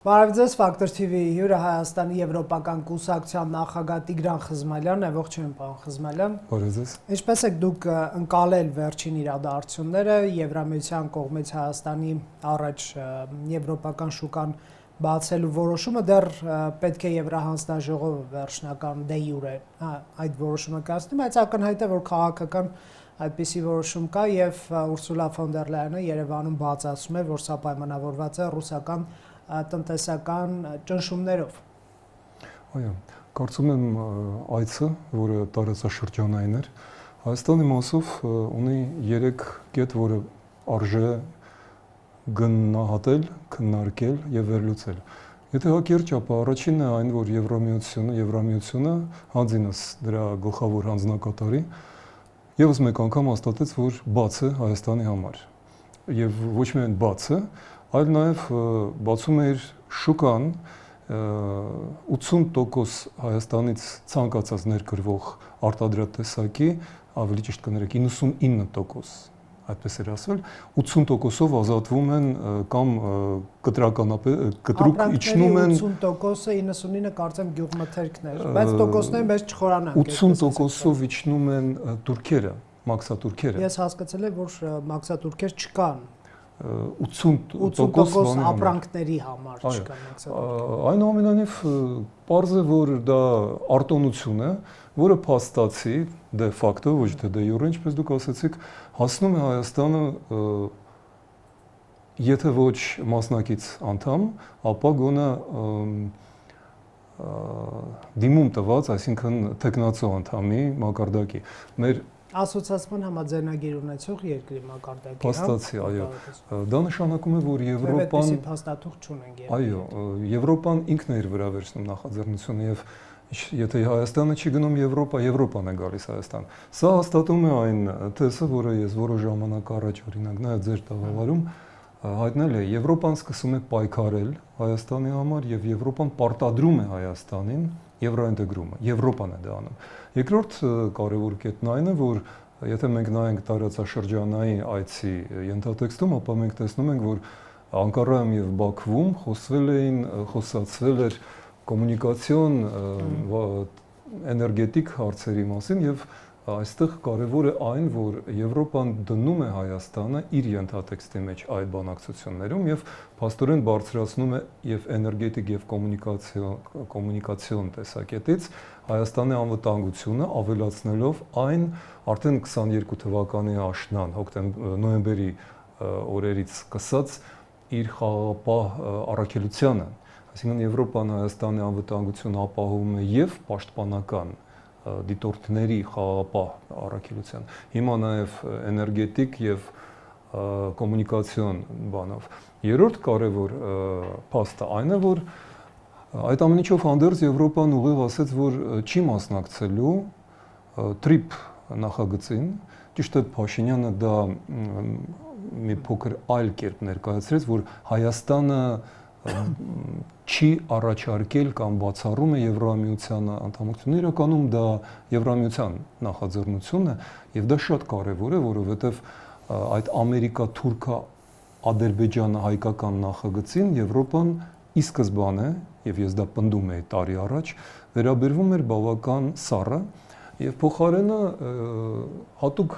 Բարևձեզ, Ֆակտոր TV հյուրը Հայաստանի Եվրոպական կուսակցության նախագահ Տիգրան Խզմալյանն է, ողջույն պարոն Խզմալյան։ Բարևձեզ։ Ինչպես եք դուք ընկալել վերջին իրադարձությունները, Եվրամիության կողմից Հայաստանի առաջ եվրոպական շուկան բացելու որոշումը դեռ պետք է Եվրահանձնաժողովը վերջնական դե յուրե այդ որոշումը կայացնի, բայց ակնհայտ է, որ քաղաքական այդպիսի որոշում կա եւ Ուրսուլա ֆոն դեր Լայենը Երևանում բացացում է, որ սա պայմանավորված է ռուսական տնտեսական ճնշումներով։ Այո, կարծում եմ այցը, որը տարածաշրջանային էր, Հայաստանի մասով ունի 3 կետ, որը արժե գնահատել, քննարկել եւ վերլուծել։ Եթե հակիրճ, ապա առաջինն է այն, որ Եվրամիությունը հանձինս դրա գլխավոր հանձնակատարի եւս մեկ անգամ հաստատեց, որ բաց է Հայաստանի համար։ Եվ ոչ միայն բաց է, այլ նաև բացում է իր շուկան 80% Հայաստանից ցանկացած ներկրվող արտադրատեսակի, ավելի ճիշտ կներեք 99%, այդպես էր ասվել, 80%-ով ազատվում են կամ կտրուկ իջնում են 80%-ը 99-ը կարծեմ գյուղմթերքներ, բայց տոկոսներին մեծ չխորանանք։ 80%-ով իջնում են թուրքերը, մաքսատուրքերը։ Ես հասկացել եմ, որ մաքսատուրքեր չկան։ 80% ապրանքների համար չկան մաքսատուրքեր։ Այնուամենայնիվ պարզ է, որ դա արտոնություն է, որը փաստացի դե ֆակտո, ոչ թե դե յուրե, ինչպես դուք ասացիք, հասնում է Հայաստանը եթե ոչ մասնակից անդամ, ապա գոնե դիմում տված, այսինքն տեխնացու անդամի մակարդակի։ Մեր ասոցիացիան համաձայնագիր ունեցող երկրի մակարդակի, փաստացի, այո։ Դա նշանակում է, որ Եվրոպան փաստաթուղթ չունենք։ Այո, Եվրոպան ինքն է իր վրա վերցնում նախաձեռնությունը եւ եթե Հայաստանը չի գնում Եվրոպա, Եվրոպան է գալիս Հայաստան։ Սա հաստատում է այն թեզը, որը ես որոշ ժամանակ առաջ օրինակ նայած ձեր տաղավարում հայտնել է, Եվրոպան սկսում է պայքարել Հայաստանի համար եւ Եվրոպան պարտադրում է Հայաստանին եվրոինտեգրումը, Եվրոպան է դա անում։ Երկրորդ կարևոր կետն այն է, որ եթե մենք նայենք տարածաշրջանային այցի ենթատեքստում, ապա մենք տեսնում ենք, որ Անկարայում եւ Բաքվում խոսացվել էր կոմունիկացիոն էներգետիկ հարցերի մասին եւ այստեղ կարևոր է այն, որ Եվրոպան դնում է Հայաստանը իր ենթատեքստի մեջ այդ բանակցություններում եւ փաստորեն բարձրացնում է եւ էներգետիկ եւ կոմունիկացիոն տեսակետից Հայաստանի անվտանգությունը ավելացնելով այն արդեն 22 թվականի աշնան նոյեմբերի օրերից սկսած իր խաղաղապահ առաքելությանը, այսինքն Եվրոպան Հայաստանի անվտանգությունը ապահովում է եւ պաշտպանական դիտորդների խաղաղապահ առաքելության, հիմա նաև էներգետիկ եւ կոմունիկացիոն բանով։ Երրորդ կարևոր փաստը այն է, որ այդ ամեն ինչով հանդերձ Եվրոպան ուղիղ ասաց, որ չի մասնակցելու TRIP նախագծին, ճիշտ է Փաշինյանը դա մի փոքր այլ կերպ ներկայացրեց, որ Հայաստանը չի առաջարկել կամ բացառում է Եվրամիության անդամությունը, իրականում դա Եվրամիության նախաձեռնությունն է եւ դա շատ կարեւոր է, որովհետեւ այդ Ամերիկա-Թուրքա-Ադրբեջանը-հայկական նախագծին Եվրոպան ի սկզբանե, եւ ես դա պնդում եի տարի առաջ, վերաբերվում էր բավական սառը եւ փոխարենը հատուկ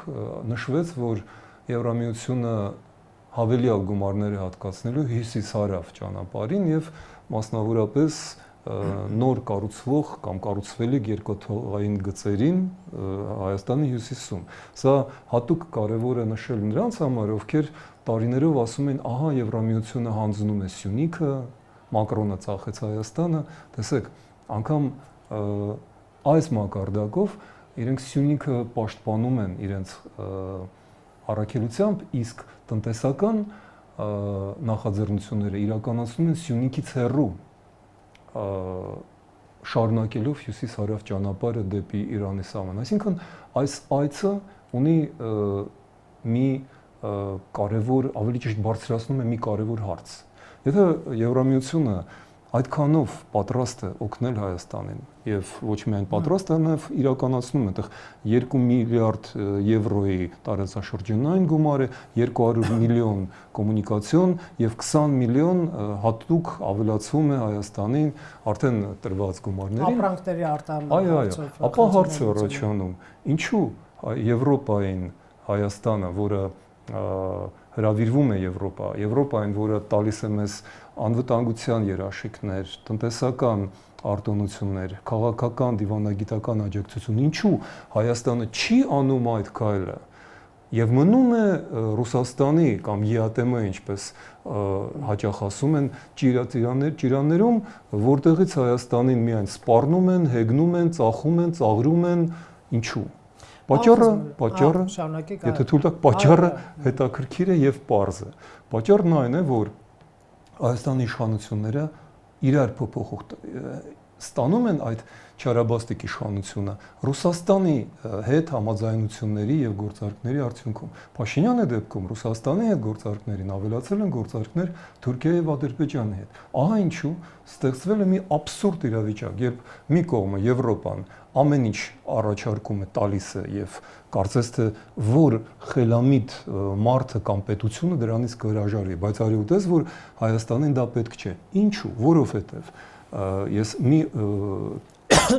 նշվեց, որ Եվրամիությունը հավելյալ գումարներ է հատկացնելու հյուսիս-հարավ ճանապարհին եւ մասնավորապես նոր կառուցվող կամ կառուցվելիք երկաթուղային գծերին Հայաստանի հյուսիսում։ Սա հատուկ կարևոր է նշել նրանց համար, ովքեր տարիներով ասում են, ահա Եվրամիությունը հանձնում է Սյունիքը, Մակրոնը ծախեց Հայաստանը, տեսեք, անգամ այս մակարդակով իրենք Սյունիքը պաշտպանում են իրենց առաքելությամբ, իսկ տնտեսական նախաձեռնությունները իրականացնում են Սյունիքից հեռու, շարունակելով հյուսիս-հարավ ճանապարհը դեպի Իրանի սահման։ Այսինքն այս այցը ունի մի կարևոր, ավելի ճիշտ բարձրացնում է մի կարևոր հարց։ Եթե Եվրամիությունը այդքանով պատրաստ է օգնել Հայաստանին եւ ոչ միայն պատրաստ է, նաեւ իրականացնում այդտեղ 2 միլիարդ եվրոյի տարածաշրջանային գումար է, 200 միլիոն կոմունիկացիոն եւ 20 միլիոն հատուկ ավելացում է Հայաստանին արդեն տրված գումարներին։ Ապրանքների արտահանումը։ Այո, ապա հարց է առաջանում, ինչու Եվրոպային Հայաստանը, որը հրավիրվում է Եվրոպային, որը տալիս է մեզ անվտանգության երաշխիքներ, տնտեսական արտոնություններ, քաղաքական, դիվանագիտական աջակցություն, ինչու Հայաստանը չի անում այդ քայլը եւ մնում է Ռուսաստանի կամ ԵԱՏՄ, ինչպես հաճախ ասում են, ճիրաններում, որտեղից Հայաստանին միայն սպառնում են, հեգնում են, ծախում են, ծաղրում են, ինչու։ Պատճառը, եթե թույլ տաք, պատճառը հետաքրքիր է եւ պարզ է։ Պատճառն այն է, որ Հայաստանի իշխանությունները իրար փոփոխ ստանում են այդ չարաբաստիկ իշխանությունը Ռուսաստանի հետ համաձայնությունների եւ գործարքների արդյունքում։ Փաշինյանի դեպքում Ռուսաստանի հետ գործարքներին ավելացել են գործարքներ Թուրքիայի եւ Ադրբեջանի հետ։ Ահա ինչու ստեղծվել է մի աբսուրդ իրավիճակ, երբ մի կողմը Եվրոպան ամեն ինչ առաջարկում է, տալիս է եւ կարծես թե որ խելամիտ մարդը կամ պետությունը դրանից կհրաժարվի, բայց արի ուտես, որ Հայաստանին դա պետք չէ։ Ինչու՞, որովհետեւ ես մի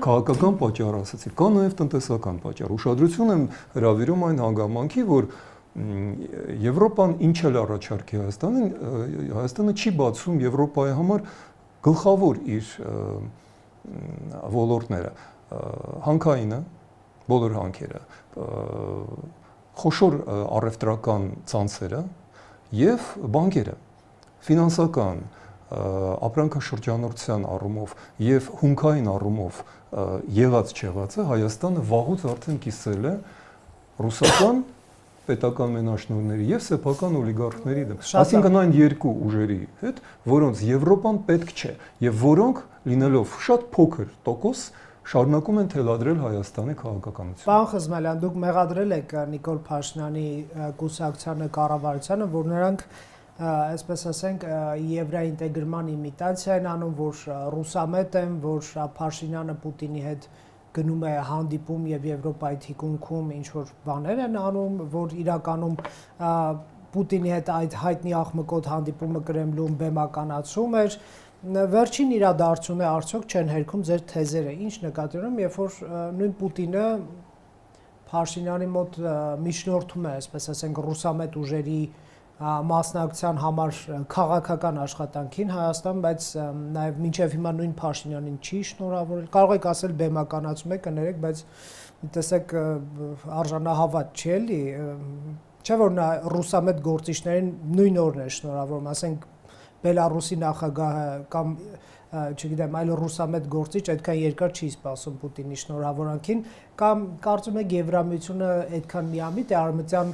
քաղաքական պատճառ ասացի, կա նաև տնտեսական պատճառ։ Ուշադրություն եմ հրավիրում այն հանգամանքի, որ Եվրոպան ինչ էլ առաջարկի Հայաստանին, Հայաստանը չի բացում Եվրոպայի համար գլխավոր իր ոլորտները, հանքայինը, բոլոր հանքերը, խոշոր առևտրական ցանցերը եւ բանկերը, ֆինանսական ապրանքաշրջանառության առումով եւ հումքային առումով եղած չեղածը Հայաստանը վաղուց արդեն կիսել է ռուսական պետական մենաշնորհների եւ սեփական օլիգարխների դեմ։ Այսինքն այն երկու ուժերի հետ, որոնց Եվրոպան պետք չէ եւ որոնք լինելով շատ փոքր տոկոս շարունակում են թելադրել Հայաստանի քաղաքականությունը։ Պարոն Խզմելյան, դուք մեղադրել եք Նիկոլ Փաշինյանի կուսակցությանը, կառավարությանը, որ նրանք այսպես ասենք եվրոինտեգրման իմիտացիա են անում, որ ռուսամետ են, որ Փաշինյանը Պուտինի հետ գնում է հանդիպում եւ Եվրոպայի թիկունքում ինչ որ բաներ են անում, որ իրականում Պուտինի հետ այդ հայտնի աղմկոտ հանդիպումը Կրեմլում բեմականացում էր։ Վերջին իրադարձությունը արդյոք չեն հերքում ձեր թեզերը։ Ինչ նկատի ունեմ, երբ որ նույն Պուտինը Փաշինյանի մոտ միջնորդում է, այսպես ասենք, ռուսամետ ուժերի մասնակցության համար քաղաքական աշխատանքին Հայաստան, բայց նաև մինչև հիմա նույն Փաշինյանին չի շնորհավորել։ Կարող եք ասել բեմականացում եք, կներեք, բայց տեսեք արժանահավատ չի էլի։ Չէ՞ որ նա ռուսամետ գործիչներին նույն օրն է շնորհավորում, ասենք Բելարուսի նախագահը կամ չգիտեմ, այլ ռուսամետ գործիչ այդքան երկար չի սպասում Պուտինի շնորհավորանքին, կամ կարծում եք Եվրամիությունը այդքան միամիտ է արմատյան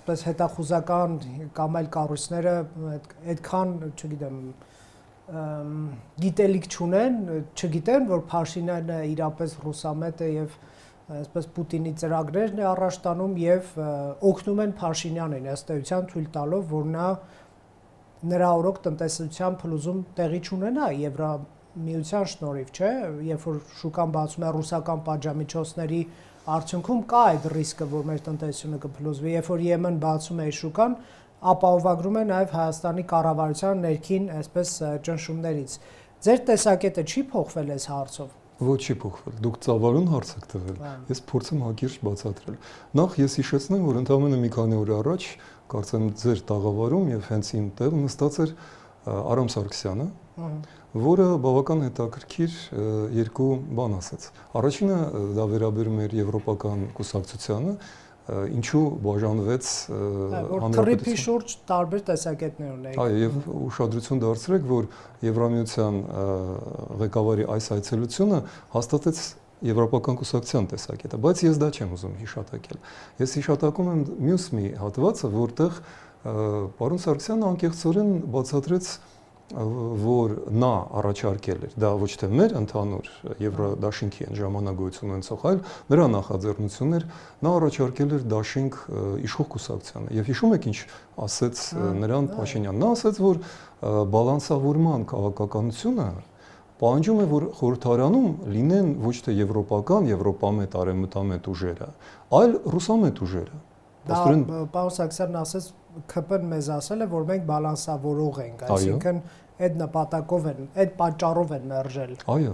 այսպես հետախուզական կամ այլ կառույցները այդքան, չգիտեմ, գիտելիք չունեն, չգիտեն, որ Փաշինյանը իրապես ռուսամետ է եւ այսպես Պուտինի ծրագրերն է առաջ տանում եւ օգնում են Փաշինյանին ըստ էության թույլ տալով, որ նրա օրոք տնտեսության փլուզում տեղի չունենա Եվրամիության շնորհիվ, չէ, երբ որ շուկան բացում է ռուսական պատժամիջոցների արդյունքում կա այդ ռիսկը, որ մեր տնտեսությունը կփլուզվի, երբ որ Եմեն բացում է շուկան, ապահովագրում է նաև Հայաստանի կառավարության ներքին այսպես ճնշումներից։ Ձեր տեսակետը չի փոխվել այս հարցով։ Ոչ չի փոխվել։ Դուք ծավալուն հարց եք տվել։ Ես փորձեմ հակիրճ բացատրել։ Նախ ես հիշեցնեմ, որ ընդամենը մի քանի օր առաջ, կարծեմ ձեր տաղավարում եւ հենց իմ տեղ նստած էր Արամ Սարգսյանը, որը բավական հետաքրքիր երկու բան ասաց։ Առաջինը դա վերաբերում էր եվրոպական կուսակցությանը, ինչու բաժանվեց հանրապետության շուրջ տարբեր տեսակետներ ունեիք։ Այո, եւ ուշադրություն դարձրեք, որ Եվրամիության ղեկավարի այս այցելությունը հաստատեց Եվրոպական կուսակցության տեսակետը, բայց ես դա չեմ ուզում հիշատակել։ Ես հիշատակում եմ մյուս մի հատվածը, որտեղ պարոն Սարգսյանը անկեղծորեն բացատրեց, որ նա առաջարկել էր, դա ոչ թե մեր ընդհանուր Եվրոդաշինքի այն ժամանակ գոյություն ունեցող, այլ նրա նախաձեռնությունն էր, նա առաջարկել էր դաշինք իշխող կուսակցությանը։ Եվ հիշում եք ինչ ասեց նրան Փաշինյանն, նա ասաց, որ բալանսավորման քաղաքականությունը պահանջում է, որ խորհրդարանում լինեն ոչ թե եվրոպական, եվրոպամետ, արևմտամետ ուժերը, այլ ռուսամետ ուժերը։ Դա պարոն Սարգսյանն ասեց, ԿՊ-ն մեզ ասել է, որ մենք բալանսավորող ենք, այսինքն այդ նպատակով են, այդ պատճառով են մերժել։ Այո։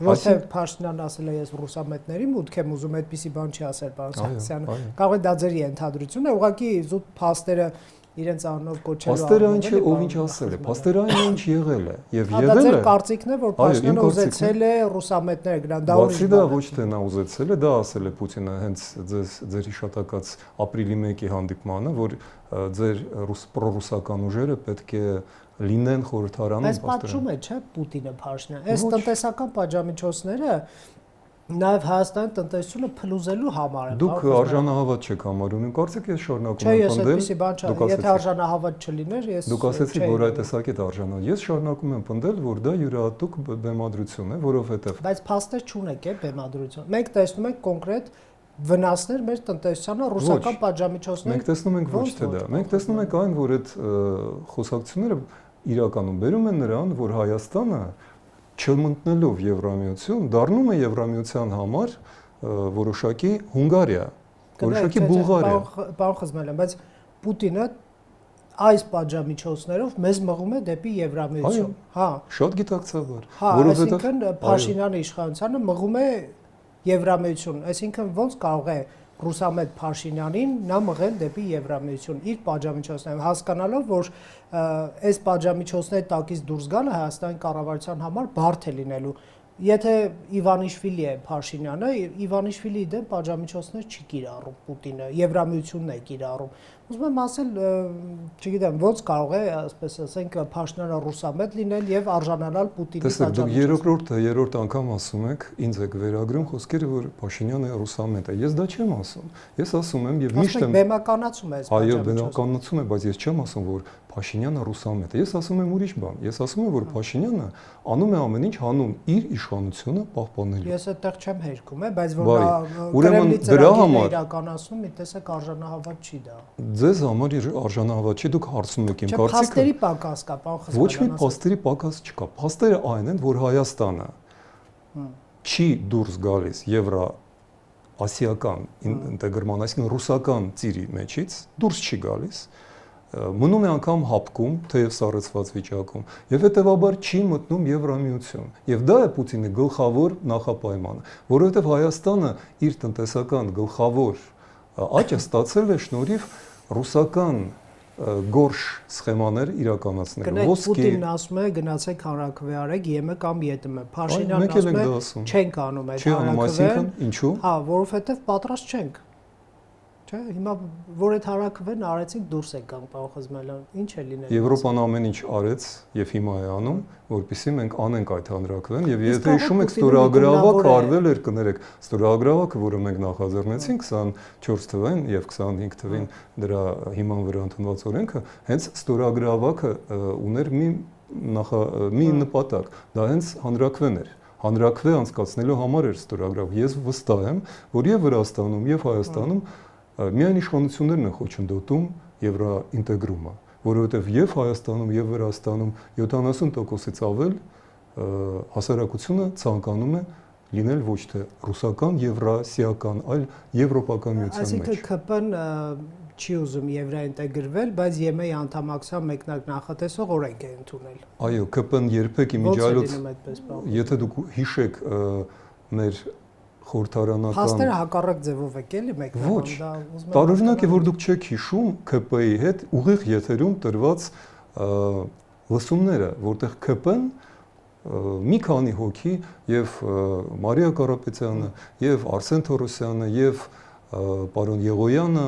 Ոչ թե Փաշինյանն ասել է ես ռուսամետների մուտք եմ ուզում, այդպիսի բան չի ասել պարոն Սարգսյանը։ Կարող է դա ձեր ենթադրություն է, ուղղակի զուտ փաստերը իրենց անունով կոչելու։ Փաստերը այն չէ, ով ինչ ասել է, փաստերը այն ինչ եղել է, եւ եղել է։ Դա ձեր կարծիքն է, որ Փաշինյանը ուզեցել է ռուսամետները գնան, դա ուրիշ բան է։ Բացի դա ոչ թե նա ուզեցել է, դա ասել է Պուտինը հենց ձեր հիշատակած ապրիլի 1-ի հանդիպմանը, որ ձեր պրոռուսական ուժերը պետք է լինեն խորհրդարանում։ Բայց պատժում է, չէ՞, Պուտինը Փաշինյանը։ Այս տնտեսական պատժամիջոցները նաև Հայաստանի տնտեսությունը փլուզելու համար են։ Դուք արժանահավատ չեք համարում, կարծեք ես շարունակում եմ պնդել։ Եթե արժանահավատ չլիներ, ես Դուք ասեցիք, որ այդ տեսակետ արժանահավատ։ Ես շարունակում եմ պնդել, որ դա յուրահատուկ բեմադրություն է, որովհետև Բայց փաստեր չունեք է բեմադրություն։ Մենք տեսնում ենք կոնկրետ վնասներ մեր տնտեսությանը ռուսական պատժամիջոցների։ Մենք տեսնում ենք ոչ թե դա։ Մենք տեսնում ենք այն, որ այդ խոսակցությունները իրականում բերում են նրան, որ Հայաստանը չմտնելով Եվրամիություն, դառնում է Եվրամիության համար որոշակի Հունգարիա, որոշակի Բուլղարիա։ Պարոն Խզմելյան, բայց Պուտինը այս պատժամիջոցներով մեզ մղում է դեպի Եվրամիություն։ Հա, շատ գիտակցաբար, որովհետև այսինքն Փաշինյանի իշխանությանը մղում է Եվրամիություն, այսինքն ոնց կարող է ռուսամետ Փաշինյանին նա մղել դեպի Եվրամիություն իր պատժամիջոցներով, հասկանալով, որ այս պատժամիջոցների տակից դուրս գալը Հայաստանի կառավարության համար բարդ է լինելու։ Եթե Իվանիշվիլի է Փաշինյանը, Իվանիշվիլիի դեմ պատժամիջոցներ չի կիրառում Պուտինը, Եվրամիությունն է կիրառում։ Ուզում եմ ասել, չգիտեմ, ոնց կարող է, ասպես ասենք, Փաշինյանը ռուսամետ լինել եւ արժանանալ Պուտինի պատժամիջոցներին։ Տեսեք, դուք երրորդ անգամ ասում եք, ինձ եք վերագրում խոսքերը, որ Փաշինյանը ռուսամետ է։ Ես դա չեմ ասում։ Ես ասում եմ եւ միշտ եմ բեմականացում է այս պատժամիջոցը։ Այո, բեմականացում է, բայց ես չեմ ասում, որ Փաշինյանը ռուսամետ է։ Ես ասում եմ ուրիշ բան։ Ես ասում եմ, որ Փաշինյանը անում է ամեն ինչ հանուն իր իշխանությունը պահպանելու։ Ես այդտեղ չեմ հերքում, բայց որ Կրեմլի ծրագիրը իրականացնում, մի տեսակ արժանահավատ չի դա։ Ձեզ համար արժանահավատ չի, դուք հարցնում եք իմ կարծիքը։ Փաստերի պակաս կա, պարոն Խզմելյան։ Ոչ մի փաստերի պակաս չկա։ Փաստերը այն են, որ Հայաստանը չի դուրս գալիս եվրոասիական ինտեգրման, այսինքն ռուսական ծիրի մեջից դուրս չի գալիս, մնում է անգամ հապկում, թեև սառեցված վիճակում, եւ հետեւաբար չի մտնում Եվրամիություն։ Եվ դա է Պուտինի գլխավոր նախապայմանը, որովհետեւ Հայաստանը իր տնտեսական գլխավոր աճը ստացել է շնորհիվ ռուսական գորշ սխեմաներ իրականացնելու։ Պուտինն ասում է գնացեք հանրաքվե արեք ԵՄ կամ ԵՏՄ։ Փաշինյանն ասում է չենք անում այդ հանրաքվեն։ Ինչու՞։ Հա, որովհետեւ պատրաստ չենք։ Չէ, հիմա որ այդ հարակվեն արեցինք դուրս եկանք, պարոն Խզմելյան, ինչ է լինելու։ Եվրոպան ամեն ինչ արեց եւ հիմա է անում, որպեսզի մենք անենք այդ հանրակրվեն եւ եթե հիշում եք ստորագրավակը արվել էր, կներեք, ստորագրավակը, որը մենք նախաձեռնեցինք 24 թվականին եւ 25 թվականին դրա հիման վրա ընդունված օրենքը, հենց ստորագրավակը ուներ մի նպատակ, դա հենց հանրակրվեն էր։ Հանրակրվե անցկացնելու համար էր ստորագրավ։ Ես վստահ եմ, որ եւ Վրաստանում եւ Հայաստանում միայն իշխանություններն են խոչընդոտում եվրոինտեգրումը, որովհետև եւ Հայաստանում եւ Վրաստանում 70%-ից ավել հասարակությունը ցանկանում է լինել ոչ թե ռուսական, եվրասիական, այլ եվրոպական միության մեջ։ Այսինքն ԿՊ-ն չի ուզում եվրոինտեգրվել, բայց ԵՄ-ի անդամակցության մեկնակ նախատեսող օրենք է ընդունել։ Այո, ԿՊ-ն երբեք իմիջիալոց, եթե դուք հիշեք մեր խորհրդարանական Փաստերը հակառակ ձևով եք էլի մեկ ոչ, տարօրինակ է, որ դուք չեք հիշում ԿՊ-ի հետ ուղիղ եթերում տրված լսումները, որտեղ ԿՊ-ն մի քանի հոգի եւ Մարիա Կարապետյանը եւ Արսեն Թորոսյանը եւ պարոն Եղոյանը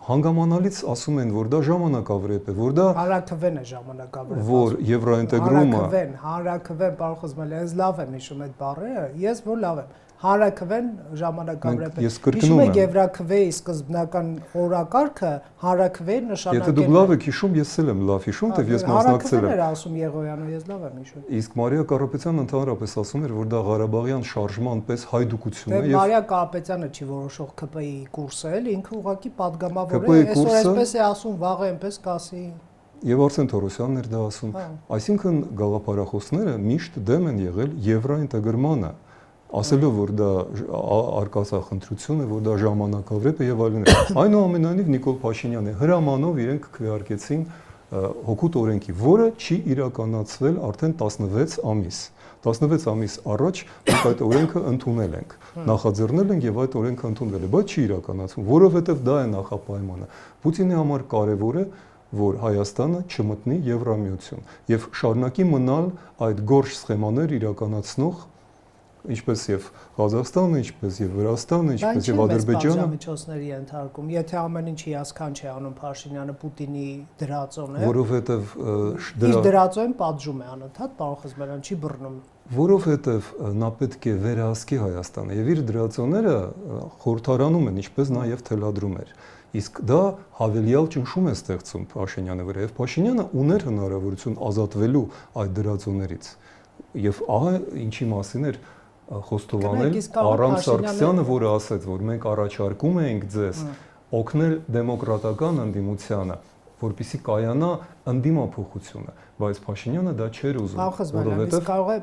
հանգամանալից ասում են, որ դա ժամանակավրեպ է, որ դա հանրաքվեն է ժամանակավրեպ, որ եվրոինտեգրումը հանրաքվեն, պարոն Խզմելյան, ես լավ եմ հիշում այդ բառերը, ես որ լավ եմ հանրաքվեն ժամանակավրեպ է։ Հիշում եք Եվրաքվեի սկզբնական օրակարգը հանրաքվեի նշանակել։ Եթե դուք լավ եք հիշում, ես էլ եմ լավ հիշում, թե ես մասնակցել եմ։ Հանրաքվեն էր ասում Եղոյանը, ես լավ եմ հիշում։ Իսկ Մարիա Կարապետյանը ընդհանրապես ասում էր, որ դա Ղարաբաղյան շարժման պես հայդուկություն է։ Մարիա Կարապետյանը չի որոշող ԿՊ-ի կուրսը, էլ ինքը ուղղակի падգամավոր է, այսօր այսպես է ասում, վաղը այնպես կասի։ Եվ Արսեն Թորոսյանն էր դա ասում, այսինքն գաղափարախոսները միշտ դեմ են եղել եվրոինտեգրմանը, ասելով, որ դա արկածախնդրություն է, որ դա ժամանակավրեպ է եւ այլն։ Այնուամենայնիվ Նիկոլ Փաշինյանը հրամանով իրենք քվեարկեցին հօգուտ օրենքի, որը չի իրականացվել արդեն 16 ամիս։ 16 ամիս առաջ մենք այդ օրենքը ընդունել ենք, նախաձեռնել ենք եւ այդ օրենքը ընդունվել է, բայց չի իրականացվում, որովհետեւ դա է նախապայմանը։ Պուտինի համար կարեւոր է, որ Հայաստանը չմտնի Եվրամիություն եւ շարունակի մնալ այդ գորշ սխեմաներ իրականացնող, ինչպես եւ Ղազախստանը, ինչպես եւ Վրաստանը, ինչպես եւ Ադրբեջանը միջոցների ենթարկում, եթե ամեն ինչ հիասքանչ է անում Փաշինյանը Պուտինի դրածոն է, որովհետեւ իր դրածոն պատժում է անընդհատ, պարոն Խզմերյան չի բռնում, որովհետեւ նա պետք է վերահսկի Հայաստանը եւ իր դրածոները խորհրդարանում են, ինչպես նաեւ թելադրում էր։ Իսկ դա հավելյալ ճնշում է ստեղծում Փաշինյանի վրա եւ Փաշինյանը ուներ հնարավորություն ազատվելու այդ դրածոներից եւ ահա ինչի մասին էր խոստովանել Արամ Սարգսյանը, որը ասաց, որ մենք առաջարկում ենք ձեզ օգնել դեմոկրատական ընդդիմությանը, որպեսզի կայանա ընդդիմափոխությունը, բայց Փաշինյանը դա չէր ուզում, որովհետեւ կարող է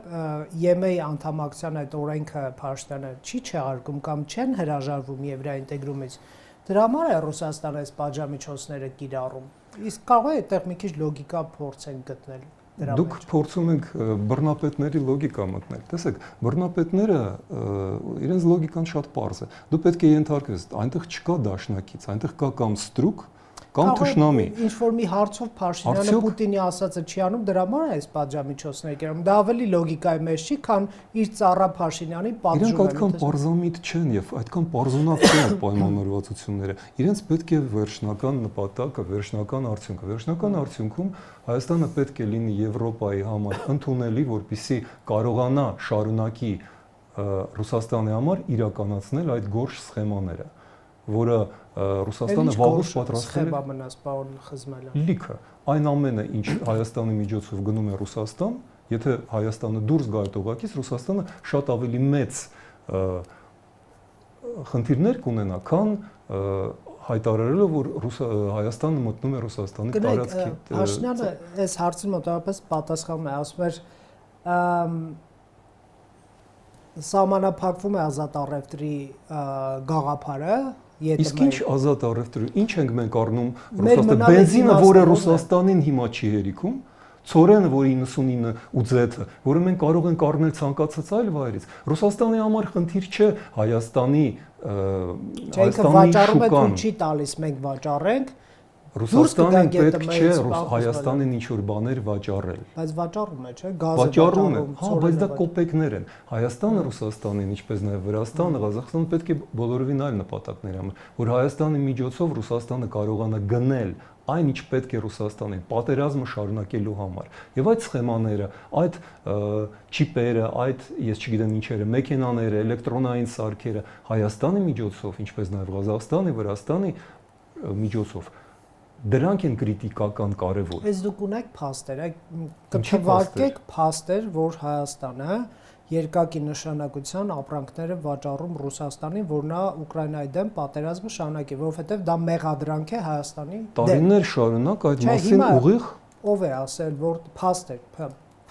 ԵՄ-ի անդամակցության այդ օրենքը Փաշինյանը չի չեղարկում կամ չեն հրաժարվում եվրոինտեգրումից։ Դրա համար է Ռուսաստանը այս պատժամիջոցները կիրառում։ Իսկ կարող է այդտեղ մի քիչ լոգիկա փորձեն գտնել դրա մեջ։ Դուք փորձում եք բռնապետների լոգիկա մտնել։ Տեսեք, բռնապետները իրենց լոգիկան շատ պարզ է։ Դու պետք է ենթարկվես, այնտեղ չկա դաշնակից, այնտեղ կա կամ ստրուկ, կամ թշնամի։ Ինչ որ մի հարցով Փաշինյանը Պուտինի ասածը չի անում, դրա համար է այս պատժամիջոցները կերում։ Դա ավելի լոգիկայի մեջ չի, քան իր ծառա Փաշինյանի պատժումը։ Իրանք այդքան պարզամիտ չեն եւ այդքան պարզունակ չեն պայմանավորվածությունները։ Իրենց պետք է վերջնական նպատակը, վերջնական արդյունքը։ Վերջնական արդյունքում Հայաստանը պետք է լինի Եվրոպայի համար ընդունելի, որպեսզի կարողանա շարունակի Ռուսաստանի համար իրականացնել այդ գորշ սխեմաները, որը Ռուսաստանը վաղուց պատրաստել է մնաց պարոն Խզմելյան։ Լիքը այն ամենը, ինչ Հայաստանի միջոցով գնում է Ռուսաստան, եթե Հայաստանը դուրս գա այդ օղակից, Ռուսաստանը շատ ավելի մեծ խնդիրներ կունենա, քան հայտարարելով, որ Հայաստանը մտնում է Ռուսաստանի տարածքի։ Փաշինյանը այս հարցին մոտավորապես պատասխանում է, ասում էր սահմանափակվում է ազատ առևտրի գաղափարը։ Իսկ ինչ ազատ առևտրի, ինչ ենք մենք առնում Ռուսաստանը, բենզինը, որը Ռուսաստանին հիմա չի հերիքում, ցորենը, որ 99 որը մենք կարող ենք առնել ցանկացած այլ վայրից։ Ռուսաստանի համար խնդիր չէ Հայաստանի շուկան չի տալիս, մենք վաճառենք։ Ռուսաստանին պետք չէ Հայաստանին ինչ-որ բաներ վաճառել։ Բայց վաճառում է, չէ՞, գազը վաճառում է, հա, բայց դա կոպեկներ են։ Հայաստանը Ռուսաստանին, ինչպես նաև Վրաստանը, Ղազախստանը պետք է բոլորովին այլ նպատակներ համար, որ Հայաստանի միջոցով Ռուսաստանը կարողանա գնել այն ինչ պետք է Ռուսաստանին պատերազմը շարունակելու համար։ Եվ այդ սխեմաները, այդ չիպերը, այդ ես չգիտեմ ինչերը, մեքենաները, էլեկտրոնային սարքերը Հայաստանի միջոցով, ինչպես նաև Ղազախստանի, Վրաստանի միջոցով դրանք են կրիտիկական կարևոր։ Այս դուք ունեք փաստեր, կթվարկեք փաստեր, որ Հայաստանը երկակի նշանակության ապրանքները վաճառում Ռուսաստանին, որ նա Ուկրաինայի դեմ պատերազմը շարունակի, որովհետև դա մեղադրանք է Հայաստանի դեմ։ Տարիներ շարունակ այդ մասին ուղիղ ով է ասել, որ փաստ է,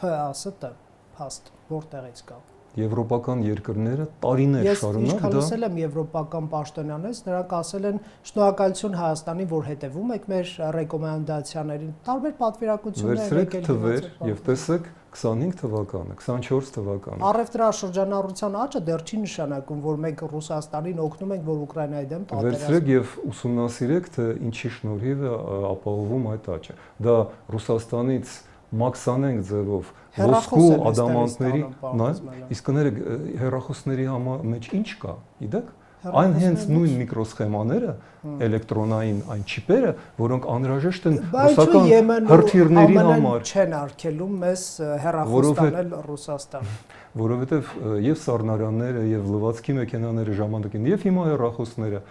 ՓԱՍՏ, փաստ, որտեղից կա։ Եվրոպական երկրները տարիներ շարունակ դա։ Ես ինչքան լսել եմ եվրոպական պաշտոնյաներից, նրանք ասել են շնորհակալություն Հայաստանի, որ հետևում եք մեր ռեկոմենդացիաներին։ Տարբեր պատվիրակություններ եկել թվեր եւ տեսեք 25 թվականը, 24 թվականը։ Առևտրաշրջանառության աճը դեռ չի նշանակում, որ մենք Ռուսաստանին օգնում ենք, որ Ուկրաինայի դեմ պատերազմ։ Վերցրեք եւ ուսումնասիրեք, թե ինչի շնորհիվ է ապահովում այդ աճը։ Դա Ռուսաստանից մաքսանենք ձևով ոսկու ադամանդների, իսկ կներեք հեռախոսների մեջ ինչ կա, գիտեք։ Այն հենց նույն միկրոսխեմաները, էլեկտրոնային այն չիպերը, որոնք անհրաժեշտ են ռուսական հրթիռների համար, չեն արգելում մեզ հեռախոս տանել Ռուսաստան։ Որովհետև եւ սառնարանները, եւ լվացքի մեքենաները ժամանակին, եւ հիմա հեռախոսները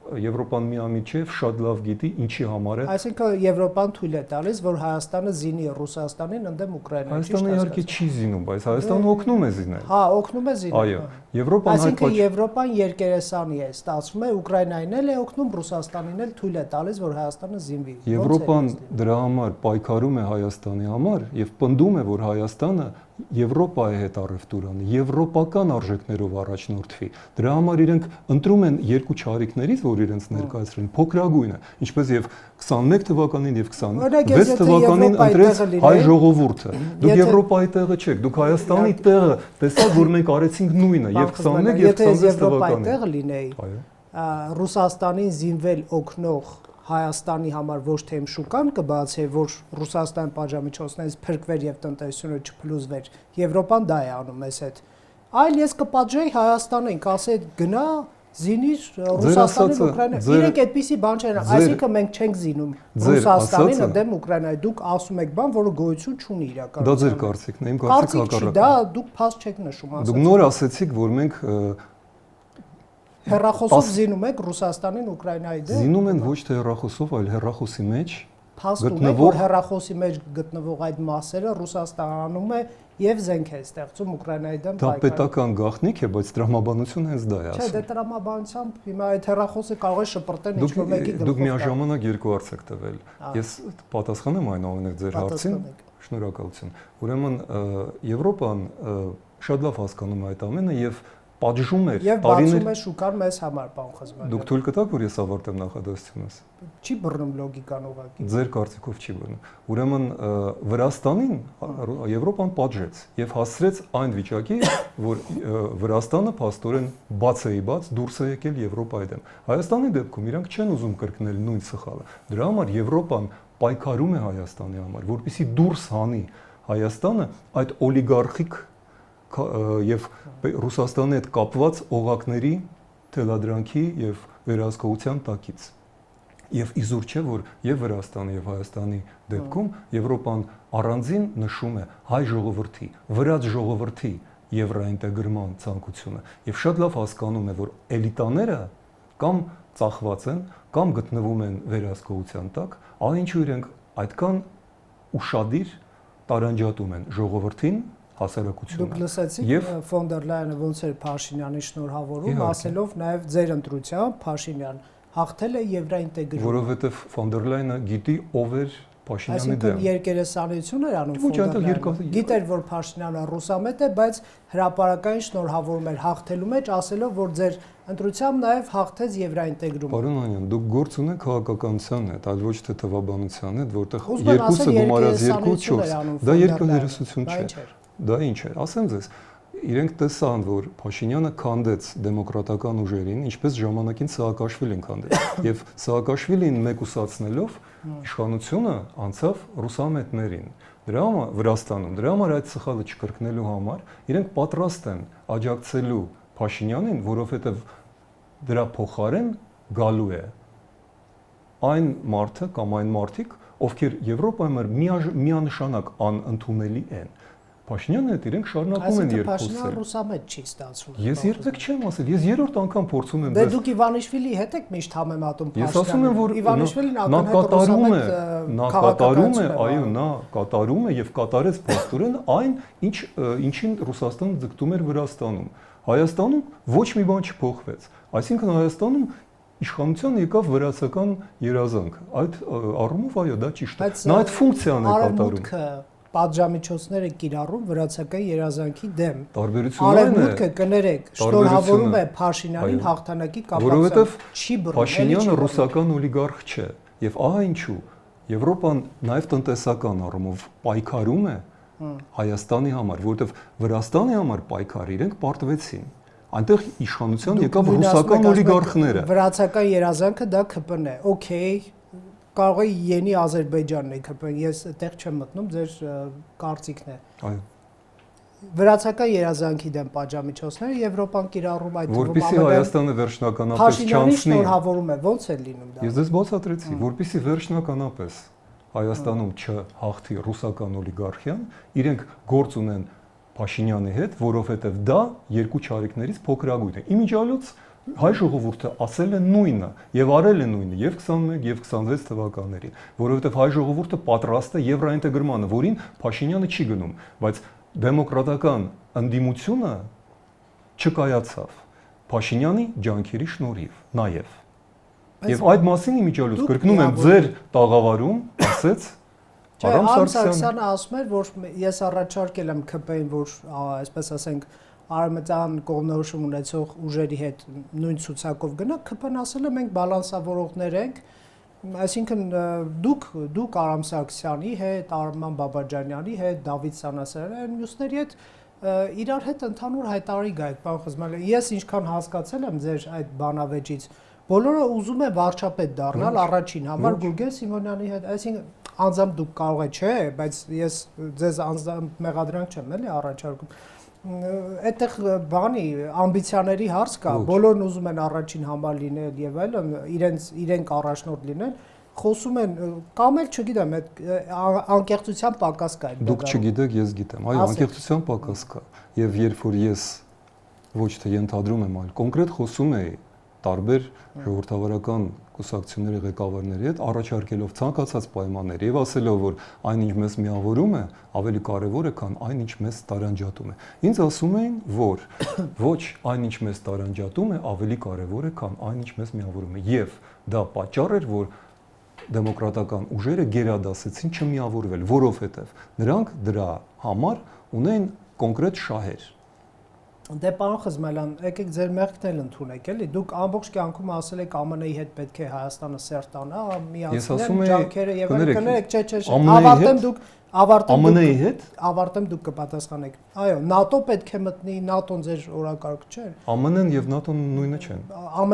Եվրոպան միամիտ չէ, շատ լավ գիտի ինչի համար է։ Այսինքն Եվրոպան թույլ է տալիս, որ Հայաստանը զինի Ռուսաստանին ընդդեմ Ուկրաինայի։ Հայաստանը իհարկե չի զինում, բայց Հայաստանը օգնում է զինել։ Հա, օգնում է զինել։ Այո, Եվրոպան այսինքն Եվրոպան երկերեսանի է, ստացվում է Ուկրաինային էլ է օգնում, Ռուսաստանին էլ թույլ է տալիս, որ Հայաստանը զինվի։ Եվրոպան դրա համար պայքարում է Հայաստանի համար եւ պնդում է, որ Հայաստանը Եվրոպայի հետ առևտուր անի, եվրոպական արժեքներով առաջնորդվի։ Դրա համար իրենք ընտրում են երկու չարիքներից, որ իրենց ներկայացրին, փոքրագույնը, ինչպես եւ 21 թվականին եւ 26 թվականին ընտրեց հայ ժողովուրդը։ Դուք Եվրոպայի տեղը չեք, դուք Հայաստանի տեղը տեսաք, որ մենք արեցինք նույնը եւ 21 եւ 26 թվականին։ Տեղը լինեի։ Ռուսաստանին զինվել օգնող Հայաստանի համար ոչ թե իմ շուկան կբացի, որ Ռուսաստան պատժամիջոցներից փրկվեր եւ տնտեսությունը չփլուզվեր։ Եվրոպան դա է անում մեզ հետ։ Այլ ես կպատժեի Հայաստանին, կասեի գնա զինիր Ռուսաստանին Ուկրաինային։ Իրենք այդպիսի բան չեն, այսինքն մենք չենք զինում Ռուսաստանին ընդդեմ Ուկրաինայի։ Դուք ասում եք բան, որը գոյություն չունի իրականում։ Դա ձեր կարծիքն է, իմ կարծիքը հակառակն է։ Դա դուք փաստ չեք նշում, ասացիք։ Դուք նոր ասացիք, որ մենք հեռախոսով զինում եք Ռուսաստանին Ուկրաինայի դեմ։ Զինում են ոչ թե հեռախոսով, այլ հեռախոսի մեջ գտնվող հեռախոսի մեջ գտնվող այդ մասերը Ռուսաստանում է եւ զենք է ստեղծում Ուկրաինայի դեմ պայքարի։ Դա պետական գաղտնիք է, բայց տրամաբանությունը հենց դա է ասում։ Չէ, դե տրամաբանությամբ հիմա այդ հեռախոսը կարող է շպրտեն ինչ-որ մեկի գլխով։ Դուք միաժամանակ երկու հարց եք տվել։ Ես պատասխանեմ այնուամենայնիվ ձեր հարցին։ Շնորհակալություն։ Ուրեմն Եվրոպան շատ լավ հասկանում է այդ ամենը եւ պատժում էր եւ բացում է շուկան մեզ համար, պարոն Խզմելյան։ Դուք թույլ կտաք, որ ես ավարտեմ նախադասությունս։ Չի բռնում լոգիկան ուղղակի։ Ձեր կարծիքով չի բռնում։ Ուրեմն Վրաստանին Եվրոպան պատժեց եւ հասցրեց այն վիճակի, որ Վրաստանը փաստորեն բաց դուրս է եկել Եվրոպայի դեմ։ Հայաստանի դեպքում իրանք չեն ուզում կրկնել նույն սխալը։ Դրա համար Եվրոպան պայքարում է Հայաստանի համար, որպեսզի դուրս հանի Հայաստանը այդ օլիգարխիկ եւ Ռուսաստանի հետ կապված օղակների թելադրանքի եւ վերահսկողության տակից։ Եւ իզուր չէ, որ եւ Վրաստանի եւ Հայաստանի դեպքում Եվրոպան առանձին նշում է հայ ժողովրդի, վրաց ժողովրդի եվրոինտեգրման ցանկությունը եւ շատ լավ հասկանում է, որ էլիտաները կամ ծախված են, կամ գտնվում են վերահսկողության տակ, այնինչու իրենք այդքան ուշադիր տարանջատում են ժողովրդին հասարակությունը։ Դուք լսեցիք ֆոն դեր Լայենը ոնց էր Փաշինյանին շնորհավորում, ասելով նաև ձեր ընտրությամբ Փաշինյան հաղթել է եվրոինտեգրում։ Որովհետև ֆոն դեր Լայենը գիտի ով էր Փաշինյանի դեմ։ Այսինքն երկերեսանություն էր անում ֆոն դեր Լայենը։ Գիտեր, որ Փաշինյանը ռուսամետ է, բայց հրապարակային շնորհավորում էր հաղթելու մեջ, ասելով, որ ձեր ընտրությամբ նաև հաղթեց եվրոինտեգրումը։ Պարոն Անյան, դուք գործ ունեք քաղաքականության հետ, այլ ոչ թե թվաբանության հետ, որտեղ երկուսը գումարած 2-4, դա երկրներեսություն չէ։ Դա ինչ է, ասեմ ձեզ, իրենք տեսան, որ Փաշինյանը քանդեց դեմոկրատական ուժերին, ինչպես ժամանակին Սաակաշվիլին քանդեց, եւ Սաակաշվիլին մեկուսացնելով իշխանությունը անցավ ռուսամետներին։ Դրա համար Վրաստանում, դրա համար այդ սխալը չկրկնելու համար իրենք պատրաստ են աջակցելու Փաշինյանին, որովհետեւ դրա փոխարեն գալու է այն մարդը կամ այն մարդիկ, ովքեր Եվրոպայում միանշանակ անընդունելի են։ Փաշինյանը հետ իրենք շարունակում են երկխոսել։ Փաշինյանը ռուսամետ չի ստացվում։ Ես երբեք չեմ ասել, ես երրորդ անգամ փորձում եմ դες։ Դե դուք Իվանիշվիլի հետ եք միշտ համեմատում Փաշինյանին։ Ես ասում եմ, որ Իվանիշվիլին նա կատարում է, այո, նա կատարում է եւ կատարեց փաստորեն այն, ինչին Ռուսաստանը ձգտում էր Վրաստանում։ Հայաստանում ոչ մի բան չփոխվեց։ Այսինքն Հայաստանում իշխանության եկավ վրացական երազանք։ Այդ առումով այո, դա ճիշտ է։ Նա այդ ֆունկցիան է կատարում։ Պատժամիջոցները կիրառում վրացական երազանքի դեմ։ Տարբերությունն այն է։ Արևմուտքը կներեք, շնորհավորում է Փաշինյանին հաղթանակի կապակցությամբ։ Չի բռնել։ Փաշինյանը ռուսական օլիգարխ չէ, եւ ահա ինչու Եվրոպան նաեւ տնտեսական առումով պայքարում է Հայաստանի համար, որովհետեւ Վրաստանի համար պայքարը իրենք պարտվեցին։ Այնտեղ իշխանության եկավ ռուսական օլիգարխները։ Վրացական երազանքը դա ԿՊ-ն է։ Okay, կարող է Յենի Ադրբեջանն է ԿՊ-ն, ես այդտեղ չեմ մտնում, ձեր կարծիքն է։ Այո։ Վրացական երազանքի դեմ պատժամիջոցները Եվրոպան կիրառում այդ որպեսզի Հայաստանը վերջնականապես չանցնի։ Փաշինյանի շնորհավորում է, ո՞նց է լինում դա։ Ես դες բացատրեցի, որպեսզի վերջնականապես Հայաստանում չհաղթի ռուսական օլիգարխիան, իրենք գործ ունեն Փաշինյանի հետ, որովհետև դա երկու ճարիքներից փոքրագույն է։ Իմիջիալոց հայ ժողովուրդը ասել է նույնը եւ արել է նույնը եւ 21 եւ 26 թվականներին, որովհետեւ հայ ժողովուրդը պատրաստ է եվրոինտեգրմանը, որին Փաշինյանը չի գնում, բայց դեմոկրատական ընդդիմությունը չկայացավ Փաշինյանի ջանքերի շնորհիվ նաեւ։ Եվ այդ մասին իմիջիալոց կրկնում եմ ձեր տաղավարում ասեց Արամ Սարգսյանը ասում էր, որ ես առաջարկել եմ ԿՊ-ին, որ այսպես ասենք արևմտյան կողմնորոշում ունեցող ուժերի հետ նույն ցուցակով գնա, ԿՊ-ն ասել է մենք բալանսավորողներ ենք, այսինքն դուք Արամ Սարգսյանի հետ, Արման Բաբաջանյանի հետ, Դավիթ Սանասարյանի մյուսների հետ իրար հետ ընդհանուր հայտարարի գայք, պարոն Խզմալյան, ես ինչքան հասկացել եմ ձեր այդ բանավեճից, բոլորը ուզում է վարչապետ դառնալ առաջին համար Գուրգեն Սիմոնյանի հետ, այսինքն անձամբ դուք կարող եք, չէ, բայց ես ձեզ անձամբ մեղադրանք չեմ էլի առաջարկում։ Այդտեղ բանի ամբիցիաների հարց կա, բոլորն ուզում են առաջին համար լինել եւ այլն, իրենք առաջնորդ լինեն, խոսում են կամ էլ չգիտեմ, այդ անկեղծության պակաս կա այդ դեպքում։ Դուք չգիտեք, ես գիտեմ, այո, անկեղծության պակաս կա։ Եվ երբ որ ես ոչ թե ենթադրում եմ, այլ կոնկրետ խոսում եի տարբեր ժողովրդավարական կուսակցությունների ղեկավարների հետ առաջարկելով ցանկացած պայմաններ եւ ասելով որ այնինչ մեզ միավորում է ավելի կարեւոր է քան այնինչ մեզ տարանջատում է ինձ ասում էին որ ոչ այնինչ մեզ տարանջատում է ավելի կարեւոր է քան այնինչ մեզ միավորում է եւ դա պատճառ էր որ դեմոկրատական ուժերը գերադասեցին չմիավորվել որովհետեւ նրանք դրա համար ունեն կոնկրետ շահեր Դե պարոն Խզմալյան, եկեք ձեր մեղքն էլ ընդունեք, էլի։ Դուք ամբողջ կյանքում ասել եք ԱՄՆ-ի հետ պետք է Հայաստանը սերտանա, միացնել ջանքերը եւ այլն, կներեք, չէ, ավարտեմ դուք ԱՄՆ-ի հետ ավարտեմ դուք կպատասխանեք։ Այո, ՆԱՏՕ պետք է մտնի, ՆԱՏՕ-ն ձեր օրակարգ չէ։ ԱՄՆ-ն եւ ՆԱՏՕ-ն նույնը չեն։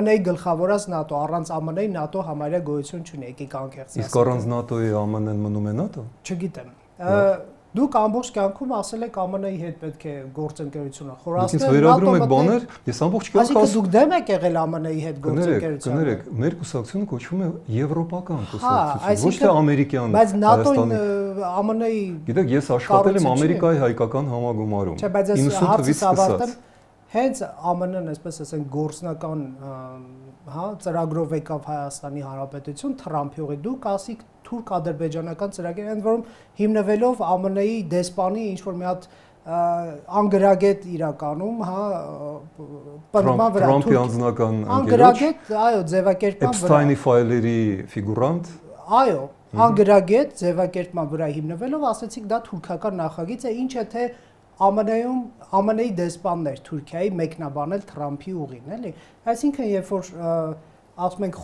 ԱՄՆ-ի գլխավորած ՆԱՏՕ, առանց ԱՄՆ-ի ՆԱՏՕ համարյա գոյություն չունի, եկեք անկեղծ։ Իսկ առանց ՆԱՏՕ-ի ԱՄՆ-ն մնում է ՆԱՏՕ։ Չգիտեմ։ Դուք ամբողջ կյանքում ասել եք ԱՄՆ-ի հետ պետք է գործընկերությունը խորացնել։ Դուք վերագրում եք բաներ, ես ամբողջ կյանքը ասում դուք դեմ եք եղել ԱՄՆ-ի հետ գործընկերությանը։ Կներեք, մեր կուսակցությունը կոչվում է եվրոպական կուսակցություն, ոչ թե ամերիկյան։ Բայց ՆԱՏՕ-ն ԱՄՆ-ի Գիտեք, ես աշխատել եմ Ամերիկայի հայկական համագումարում։ Չէ, բայց ես հարցս ավարտեմ։ Հենց ԱՄՆ-ն, այսպես ասենք, գործնական ծրագրով եկավ Հայաստանի Հանրապետություն Թրամփի ուղի դուք ասիք թուրք-ադրբեջանական ծրագիր, ընդ որում հիմնվելով ԱՄՆ-ի դեսպանի ինչ որ մի հատ անգրագետ իրականում, պնդման վրա Թրամփի անձնական անգրագետ, այո, ձևակերպման վրա Էփստայնի ֆայլերի ֆիգուրանտ, այո, անգրագետ ձևակերպման վրա հիմնվելով ասացիք դա թուրքական նախագիծ է, ինչը թե ԱՄՆ-ում ԱՄՆ-ի դեսպաններ Թուրքիայի մեկնաբանել Թրամփի ուղին, էլի։ Այսինքն, երբ որ ասում ենք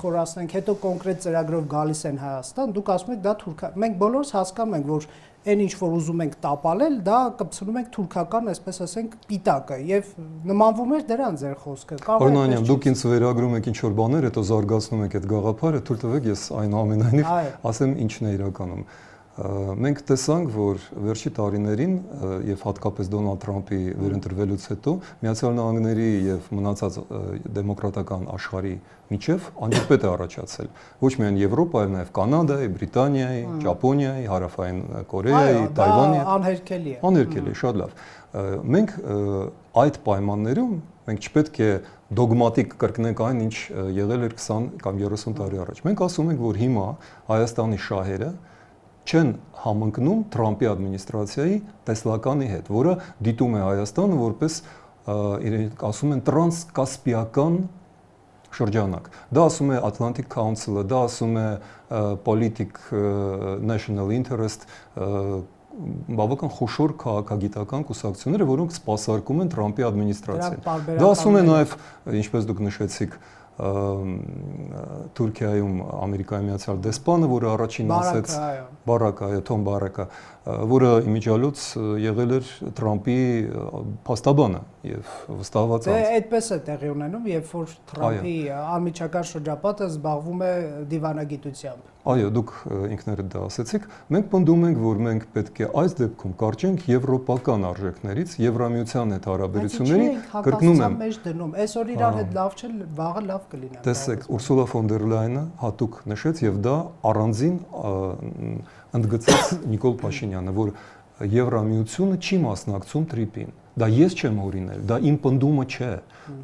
խորացնենք, հետո կոնկրետ ծրագրով գալիս են Հայաստան, դուք ասում եք դա թուրքական։ Մենք բոլորս հասկանում ենք, որ այն ինչ որ ուզում ենք տապալել, դա կպցնում ենք թուրքական, այսպես ասենք, պիտակը եւ նմանվում էր դրան ձեր խոսքը։ Պարոն դուք ինձ վերագրում եք ինչ որ բաներ, հետո զարգացնում եք այդ գաղափարը, թույլ տվեք ես այնուամենայնիվ ասեմ ինչն է իրականում։ Մենք տեսանք, որ վերջի տարիներին եւ հատկապես Դոնալդ Թրամփի վերընտրվելուց հետո Միացյալ Նահանգների եւ մնացած դեմոկրատական աշխարհի միջև անջրպետ է առաջացել։ Ոչ միայն Եվրոպա, այլ նաեւ Կանադայի, Բրիտանիայի, Ճապոնիայի, Հարավային Կորեայի, Թայվանի։ Անհերքելի է։ Անհերքելի, շատ լավ։ Մենք այդ պայմաններում մենք չպետք է դոգմատիկ կրկնենք այն, ինչ եղել էր 20 կամ 30 տարի առաջ։ Մենք ասում ենք, որ հիմա Հայաստանի շահերը չեն համընկնում Թրամփի ադմինիստրացիայի տեսլականի հետ, որը դիտում է Հայաստանը որպես իրենք ասում են տրանսկասպիական շրջանակ։ Դա ասում է Atlantic Council-ը, դա ասում է Politic National Interest, բավական խոշոր քաղաքագիտական կուսակցությունները, որոնք սպասարկում են Թրամփի ադմինիստրացիային։ Դա ասում է նաև, ինչպես դուք նշեցիք, Թուրքիայում Ամերիկայի Միացյալ Դեսպանը, որը առաջին ասեց Բարակա, Թոմ Բարակա, որը իմիջիալոց եղել էր Թրամփի փաստաբանը եւ վստահված է։ Դե այդպես է տեղի ունենում, երբ որ Թրամփի անմիջական շրջապատը զբաղվում է դիվանագիտությամբ։ Այո, դուք ինքներդ դա ասեցիք։ Մենք պնդում ենք, որ մենք պետք է այս դեպքում կարճենք եվրոպական արժեքներից, Եվրամիության հետ հարաբերությունների, կրկնում եմ, մեջ դնում։ Այսօր իրար հետ լավ չէ, վաղը լավ կլինի։ Տեսեք, Ուրսուլա ֆոն դեր Լայնը հատուկ նշեց եւ դա առանձին ընդգծեց Նիկոլ Փաշինյանը, որ Եվրամիությունը չի մասնակցում TRIP-ին։ Դա ես չեմ օրինել, դա իմ պնդումը չէ։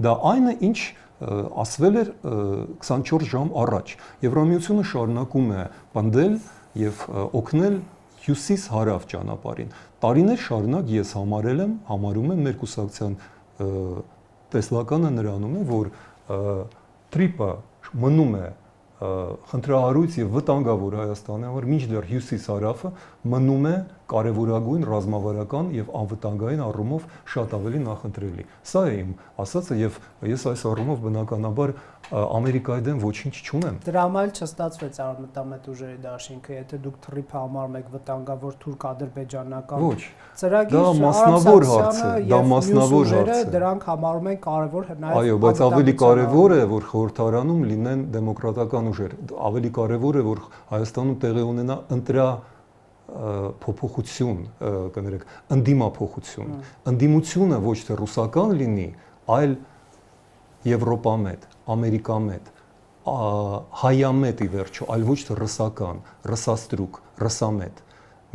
Դա այն է, ինչ ասվել էր 24 ժամ առաջ։ Եվրամիությունը շարունակում է պնդել եւ օգնել հյուսիս-հարավ ճանապարհին։ Տարիներ շարունակ ես համարում եմ մեր կուսակցության տեսլականը նրանում է, որ TRIP-ը մնում է խնդրահարույց եւ վտանգավոր Հայաստանի համար, մինչդեռ հյուսիս-հարավը մնում է կարևորագույն ռազմավարական եւ անվտանգային առումով շատ ավելի նախընտրելի։ Սա է իմ ասածը եւ ես այս առումով բնականաբար Ամերիկայի դեմ ոչինչ չունեմ։ Դրա համար չստացվեց արմատամետ ուժերի դաշինքը, եթե դուք TRIP-ը համարում եք վտանգավոր թուրք-ադրբեջանական ծրագիր, դա մասնավոր հարց է, դա մասնավոր հարց է։ Դրանք համարում են կարևոր նաև։ Այո, բայց ավելի կարևոր է, որ խորհրդարանում լինեն դեմոկրատական ուժեր։ Ավելի կարևոր է, որ Հայաստանում տեղի ունենա փոփոխություն, կներեք, ընդդիմափոխություն։ Ընդդիմությունը ոչ թե ռուսական լինի, այլ եվրոպամետ, ամերիկամետ, հայամետ ի վերջո, այլ ոչ թե ռուսական, ռուսաստրուկ, ռուսամետ։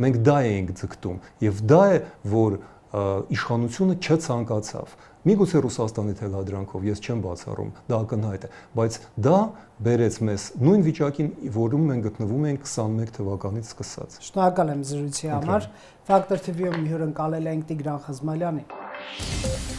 Մենք դա էինք ձգտում եւ դա է, որ իշխանությունը չցանկացավ։ Միգուցե Ռուսաստանի թելադրանքով ես չեմ բացառում, դա ակնհայտ է, բայց դա բերեց մեզ նույն վիճակին, որում մենք գտնվում ենք 21 թվականից սկսած։ Շնորհակալ եմ զրույցի համար։ Ֆակտոր TV-ում հյուրընկալել ենք Տիգրան Խզմալյանին։